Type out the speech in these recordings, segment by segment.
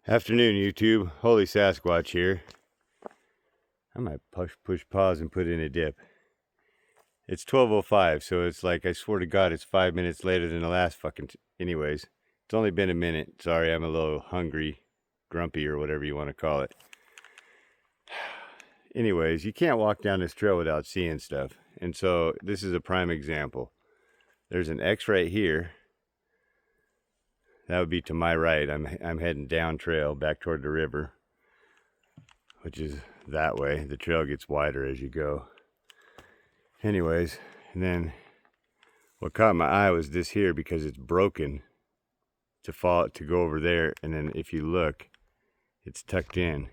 Afternoon, YouTube. Holy Sasquatch here. I might push pause and put in a dip. It's 12:05, so it's like, I swear to God, it's 5 minutes later than the last fucking... Anyways, it's only been a minute. Sorry, I'm a little hungry, grumpy, or whatever you want to call it. Anyways, you can't walk down this trail without seeing stuff. And so, this is a prime example. There's an X right here. That would be to my right. I'm heading down trail back toward the river, which is that way. The trail gets wider as you go. Anyways, and then what caught my eye was this here, because it's broken to go over there, and then if you look, it's tucked in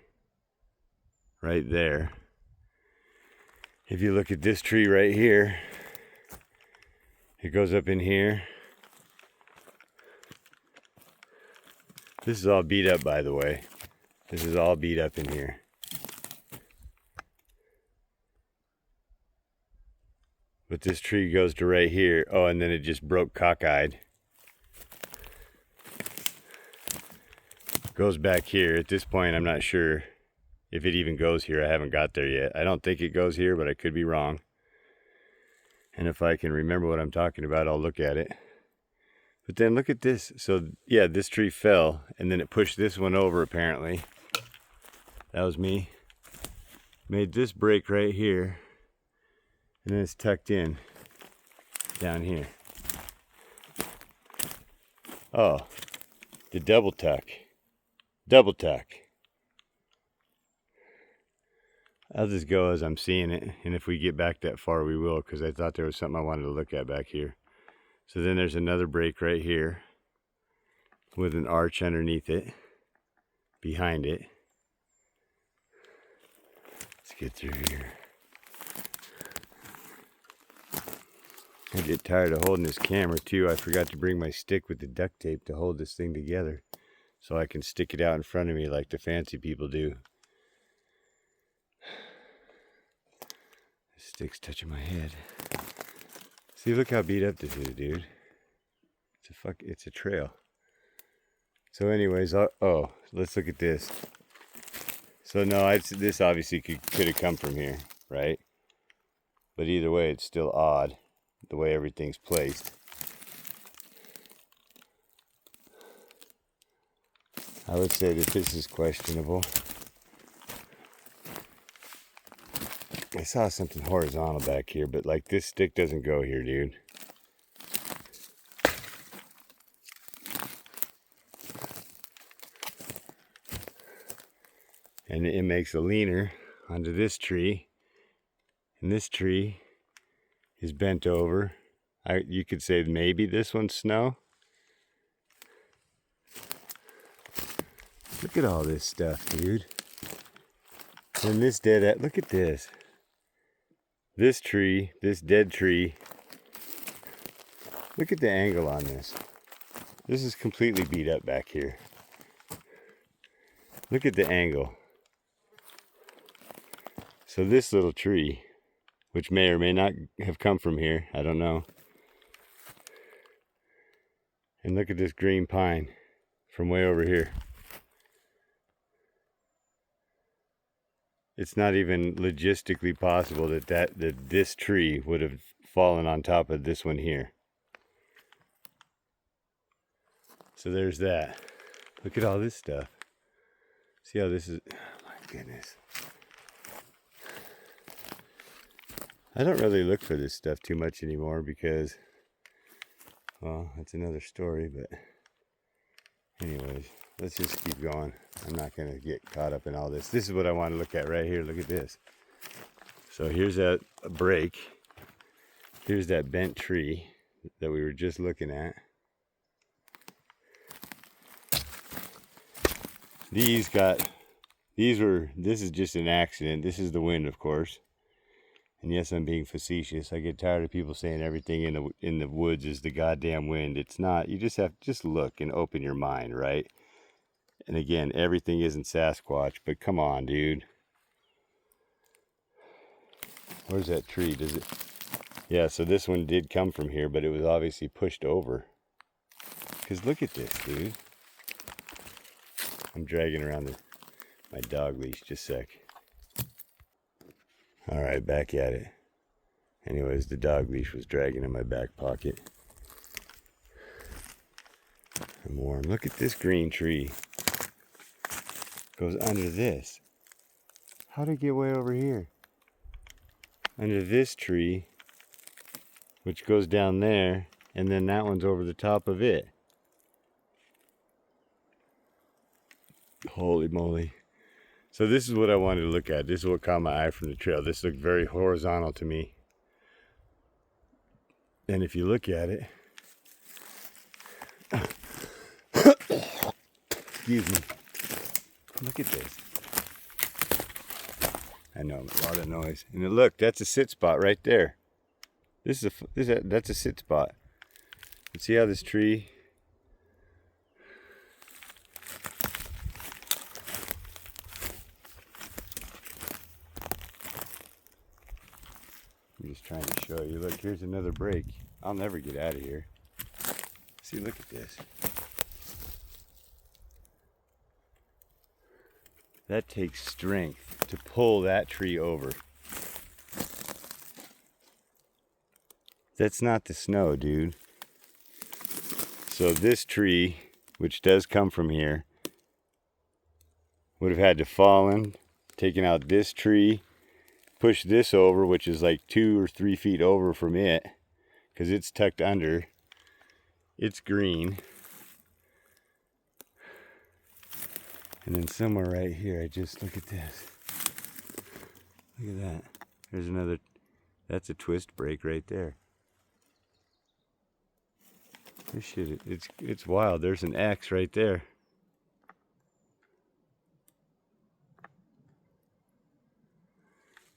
right there. If you look at this tree right here, it goes up in here. This is all beat up, by the way. This is all beat up in here. But this tree goes to right here. Oh, and then it just broke cockeyed. Goes back here. At this point, I'm not sure if it even goes here. I haven't got there yet. I don't think it goes here, but I could be wrong. And if I can remember what I'm talking about, I'll look at it. But then look at this. So, yeah, this tree fell, and then it pushed this one over, apparently. That was me. Made this break right here. And then it's tucked in down here. Oh, the double tuck. Double tuck. I'll just go as I'm seeing it. And if we get back that far, we will, because I thought there was something I wanted to look at back here. So then there's another break right here with an arch underneath it, behind it. Let's get through here. I get tired of holding this camera too. I forgot to bring my stick with the duct tape to hold this thing together so I can stick it out in front of me like the fancy people do. This stick's touching my head. See, look how beat up this is, dude. It's a trail. So anyways, oh, let's look at this. So no, this obviously could have come from here, right? But either way, it's still odd the way everything's placed. I would say that this is questionable. I saw something horizontal back here, but like this stick doesn't go here, dude. And it makes a leaner onto this tree. And this tree is bent over. You could say maybe this one's snow. Look at all this stuff, dude. And this look at this. This tree, this dead tree. Look at the angle on this. This is completely beat up back here. Look at the angle. So this little tree, which may or may not have come from here, I don't know. And look at this green pine from way over here. It's not even logistically possible that this tree would have fallen on top of this one here. So there's that. Look at all this stuff. See how this is, oh my goodness. I don't really look for this stuff too much anymore because, well, that's another story, but anyways, let's just keep going. I'm not going to get caught up in all this. This is what I want to look at right here. Look at this. So here's that break. Here's that bent tree that we were just looking at. This is just an accident. This is the wind, of course. And yes, I'm being facetious. I get tired of people saying everything in the woods is the goddamn wind. It's not. You just have to just look and open your mind, right? And again, everything isn't Sasquatch, but come on, dude. Where's that tree? Does it? Yeah, so this one did come from here, but it was obviously pushed over. Because look at this, dude. I'm dragging around my dog leash. Just a sec. All right, back at it. Anyways, the dog leash was dragging in my back pocket. I'm warm. Look at this green tree. Goes under this. How'd it get way over here? Under this tree, which goes down there, and then that one's over the top of it. Holy moly. So this is what I wanted to look at. This is what caught my eye from the trail. This looked very horizontal to me. And if you look at it, excuse me, look at this. I know, a lot of noise. And look, that's a sit spot right there. That's a sit spot. And see how this tree, I'm just trying to show you. Look, here's another break. I'll never get out of here. See, look at this. That takes strength to pull that tree over. That's not the snow, dude. So this tree, which does come from here, would have had to fallen, taken out this tree, push this over, which is like 2 or 3 feet over from it, because it's tucked under. It's green. And then somewhere right here, I just look at this. Look at that. There's another, that's a twist break right there. This shit, it's wild. There's an X right there.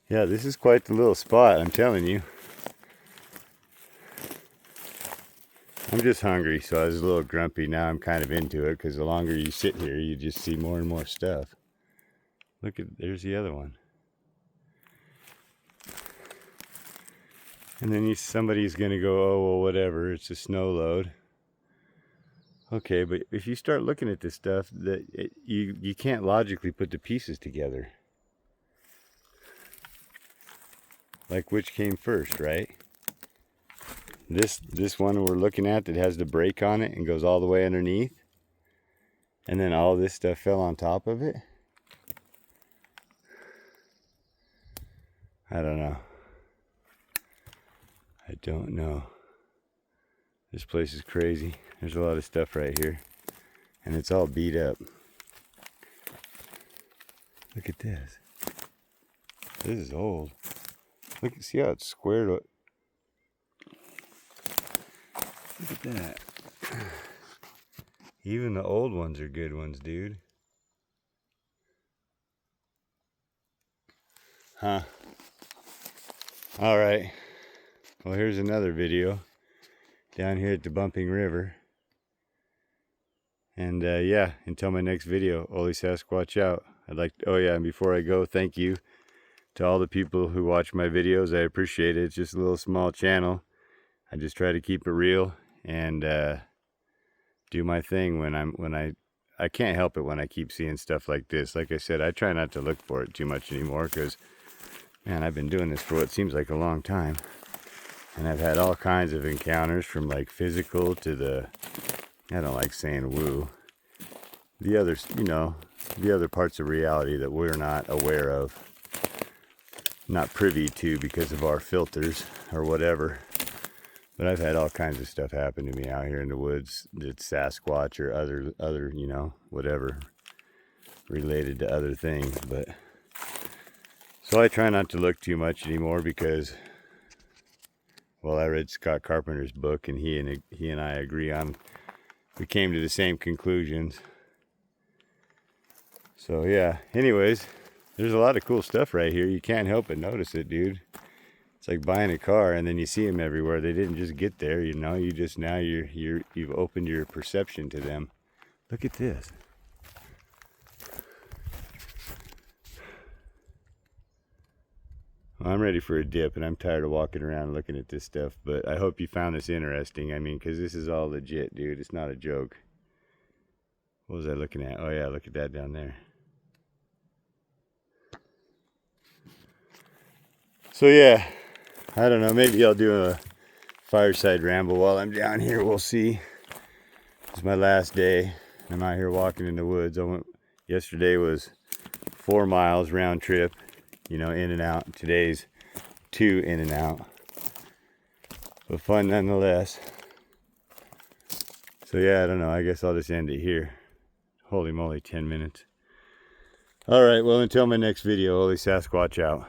Yeah, this is quite the little spot, I'm telling you. I'm just hungry, so I was a little grumpy. Now I'm kind of into it, because the longer you sit here, you just see more and more stuff. Look at, there's the other one. And then somebody's going to go, oh, well, whatever, it's a snow load. Okay, but if you start looking at this stuff, you can't logically put the pieces together. Like which came first, right? This one we're looking at that has the break on it and goes all the way underneath. And then all this stuff fell on top of it. I don't know. I don't know. This place is crazy. There's a lot of stuff right here. And it's all beat up. Look at this. This is old. Look, see how it's squared up. Look at that. Even the old ones are good ones, dude. Huh. Alright. Well, here's another video down here at the Bumping River. And yeah, until my next video, Ole Sasquatch out. I'd like to, oh yeah, and before I go, thank you to all the people who watch my videos. I appreciate it. It's just a little small channel. I just try to keep it real and do my thing when I can't help it when I keep seeing stuff like this. Like I said, I try not to look for it too much anymore, because man, I've been doing this for what seems like a long time. And I've had all kinds of encounters, from like physical to the, I don't like saying woo, the others, you know, the other parts of reality that we're not aware of, not privy to because of our filters or whatever. But I've had all kinds of stuff happen to me out here in the woods that's Sasquatch or other, you know, whatever related to other things. But so I try not to look too much anymore, because, well, I read Scott Carpenter's book, and he and I agree on, we came to the same conclusions. So yeah, anyways, there's a lot of cool stuff right here. You can't help but notice it, dude. It's like buying a car and then you see them everywhere. They didn't just get there, you know. You just, now you've opened your perception to them. Look at this. Well, I'm ready for a dip, and I'm tired of walking around looking at this stuff, but I hope you found this interesting. I mean, because this is all legit, dude. It's not a joke. What was I looking at? Oh yeah, look at that down there. So yeah, I don't know, maybe I'll do a fireside ramble while I'm down here. We'll see. It's my last day. I'm out here walking in the woods. Yesterday was 4 miles round trip, you know, in and out. Today's 2 in and out, but fun nonetheless. So yeah, I don't know, I guess I'll just end it here. Holy moly, 10 minutes. All right, well, until my next video, Holy Sasquatch out.